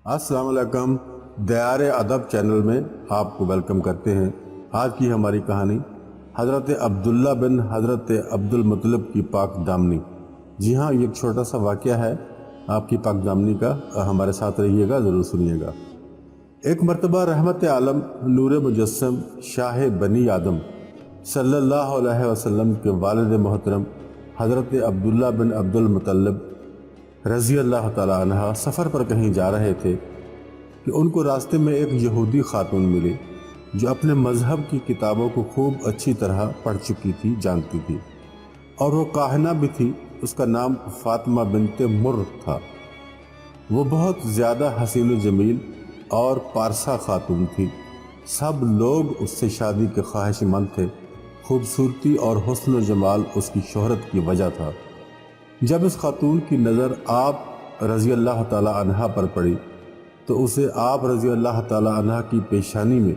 السلام علیکم، دیار ادب چینل میں آپ کو ویلکم کرتے ہیں۔ آج کی ہماری کہانی حضرت عبداللہ بن حضرت عبد المطلب کی پاک دامنی۔ جی ہاں، یہ ایک چھوٹا سا واقعہ ہے آپ کی پاک دامنی کا، ہمارے ساتھ رہیے گا، ضرور سنیے گا۔ ایک مرتبہ رحمت عالم نور مجسم شاہ بنی آدم صلی اللہ علیہ وسلم کے والد محترم حضرت عبداللہ بن عبد المطلب رضی اللہ تعالیٰ عنہ سفر پر کہیں جا رہے تھے کہ ان کو راستے میں ایک یہودی خاتون ملی جو اپنے مذہب کی کتابوں کو خوب اچھی طرح پڑھ چکی تھی، جانتی تھی، اور وہ کاہنہ بھی تھی۔ اس کا نام فاطمہ بنت مر تھا۔ وہ بہت زیادہ حسین و جمیل اور پارسا خاتون تھی۔ سب لوگ اس سے شادی کے خواہش مند تھے۔ خوبصورتی اور حسن و جمال اس کی شہرت کی وجہ تھا۔ جب اس خاتون کی نظر آپ رضی اللہ تعالی عنہ پر پڑی تو اسے آپ رضی اللہ تعالی عنہ کی پیشانی میں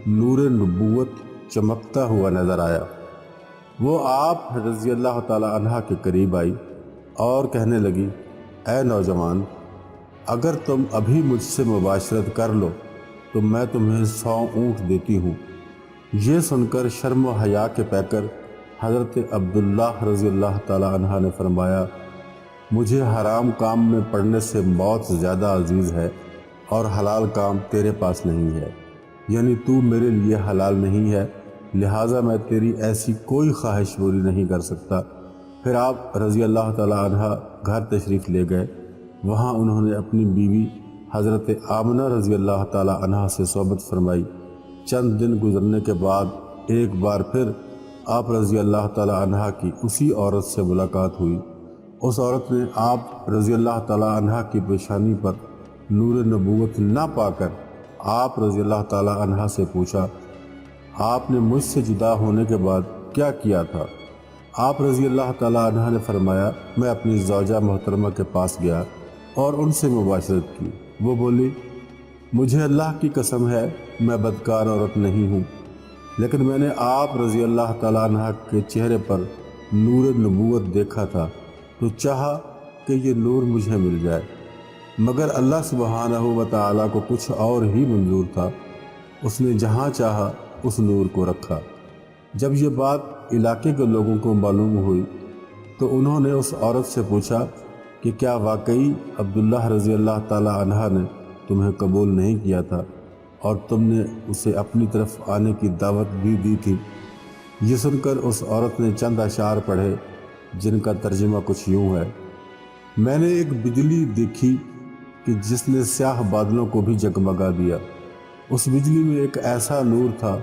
نور نبوت چمکتا ہوا نظر آیا۔ وہ آپ رضی اللہ تعالی عنہ کے قریب آئی اور کہنے لگی، اے نوجوان، اگر تم ابھی مجھ سے مباشرت کر لو تو میں تمہیں 100 اونٹ دیتی ہوں۔ یہ سن کر شرم و حیا کے پیکر حضرت عبداللہ رضی اللہ تعالی عنہ نے فرمایا، مجھے حرام کام میں پڑنے سے موت زیادہ عزیز ہے اور حلال کام تیرے پاس نہیں ہے، یعنی تو میرے لیے حلال نہیں ہے، لہٰذا میں تیری ایسی کوئی خواہش پوری نہیں کر سکتا۔ پھر آپ رضی اللہ تعالی عنہ گھر تشریف لے گئے۔ وہاں انہوں نے اپنی بیوی حضرت آمنہ رضی اللہ تعالی عنہ سے صحبت فرمائی۔ چند دن گزرنے کے بعد ایک بار پھر آپ رضی اللہ تعالی عنہ کی اسی عورت سے ملاقات ہوئی۔ اس عورت نے آپ رضی اللہ تعالی عنہ کی پیشانی پر نور نبوت نہ پا کر آپ رضی اللہ تعالی عنہ سے پوچھا، آپ نے مجھ سے جدا ہونے کے بعد کیا کیا تھا؟ آپ رضی اللہ تعالی عنہ نے فرمایا، میں اپنی زوجہ محترمہ کے پاس گیا اور ان سے مباشرت کی۔ وہ بولی، مجھے اللہ کی قسم ہے میں بدکار عورت نہیں ہوں، لیکن میں نے آپ رضی اللہ تعالی عنہ کے چہرے پر نور نبوت دیکھا تھا تو چاہا کہ یہ نور مجھے مل جائے، مگر اللہ سبحانہ و تعالی کو کچھ اور ہی منظور تھا۔ اس نے جہاں چاہا اس نور کو رکھا۔ جب یہ بات علاقے کے لوگوں کو معلوم ہوئی تو انہوں نے اس عورت سے پوچھا کہ کیا واقعی عبداللہ رضی اللہ تعالی عنہ نے تمہیں قبول نہیں کیا تھا اور تم نے اسے اپنی طرف آنے کی دعوت بھی دی تھی؟ یہ سن کر اس عورت نے چند اشعار پڑھے جن کا ترجمہ کچھ یوں ہے، میں نے ایک بجلی دیکھی کہ جس نے سیاہ بادلوں کو بھی جگمگا دیا۔ اس بجلی میں ایک ایسا نور تھا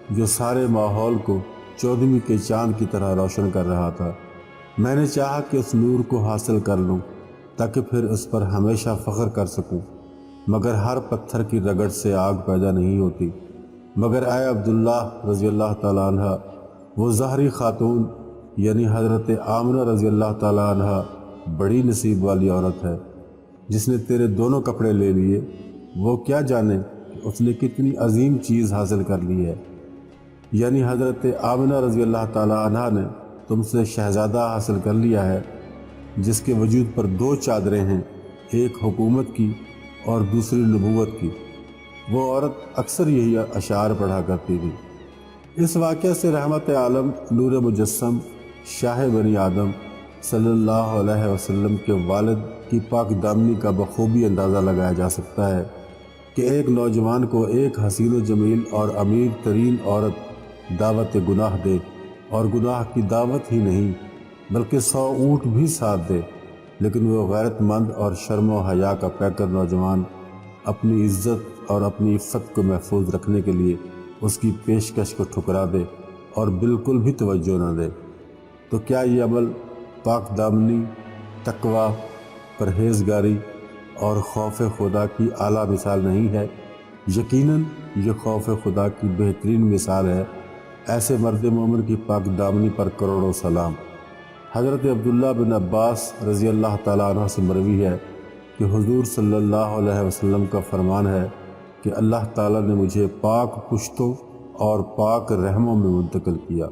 جو سارے ماحول کو 14ویں کے چاند کی طرح روشن کر رہا تھا۔ میں نے چاہا کہ اس نور کو حاصل کر لوں تاکہ پھر اس پر ہمیشہ فخر کر سکوں، مگر ہر پتھر کی رگڑ سے آگ پیدا نہیں ہوتی۔ مگر اے عبداللہ رضی اللہ تعالی عنہ، وہ ظاہری خاتون یعنی حضرت آمنہ رضی اللہ تعالی عنہ بڑی نصیب والی عورت ہے جس نے تیرے دونوں کپڑے لے لیے۔ وہ کیا جانے کہ اس نے کتنی عظیم چیز حاصل کر لی ہے، یعنی حضرت آمنہ رضی اللہ تعالی عنہ نے تم سے شہزادہ حاصل کر لیا ہے جس کے وجود پر 2 چادریں ہیں، ایک حکومت کی اور دوسری نبوت کی۔ وہ عورت اکثر یہی اشعار پڑھا کرتی تھی۔ اس واقعہ سے رحمت عالم نور مجسم شاہ بنی آدم صلی اللہ علیہ وسلم کے والد کی پاک دامنی کا بخوبی اندازہ لگایا جا سکتا ہے کہ ایک نوجوان کو ایک حسین و جمیل اور امیر ترین عورت دعوت گناہ دے، اور گناہ کی دعوت ہی نہیں بلکہ 100 اونٹ بھی ساتھ دے، لیکن وہ غیرت مند اور شرم و حیا کا پیکر نوجوان اپنی عزت اور اپنی عفت کو محفوظ رکھنے کے لیے اس کی پیشکش کو ٹھکرا دے اور بالکل بھی توجہ نہ دے، تو کیا یہ عمل پاک دامنی، تقوی، پرہیزگاری اور خوف خدا کی اعلیٰ مثال نہیں ہے؟ یقیناً یہ خوف خدا کی بہترین مثال ہے۔ ایسے مرد مومن کی پاک دامنی پر کروڑوں سلام۔ حضرت عبداللہ بن عباس رضی اللہ تعالیٰ عنہ سے مروی ہے کہ حضور صلی اللہ علیہ وسلم کا فرمان ہے کہ اللہ تعالیٰ نے مجھے پاک پشتوں اور پاک رحموں میں منتقل کیا۔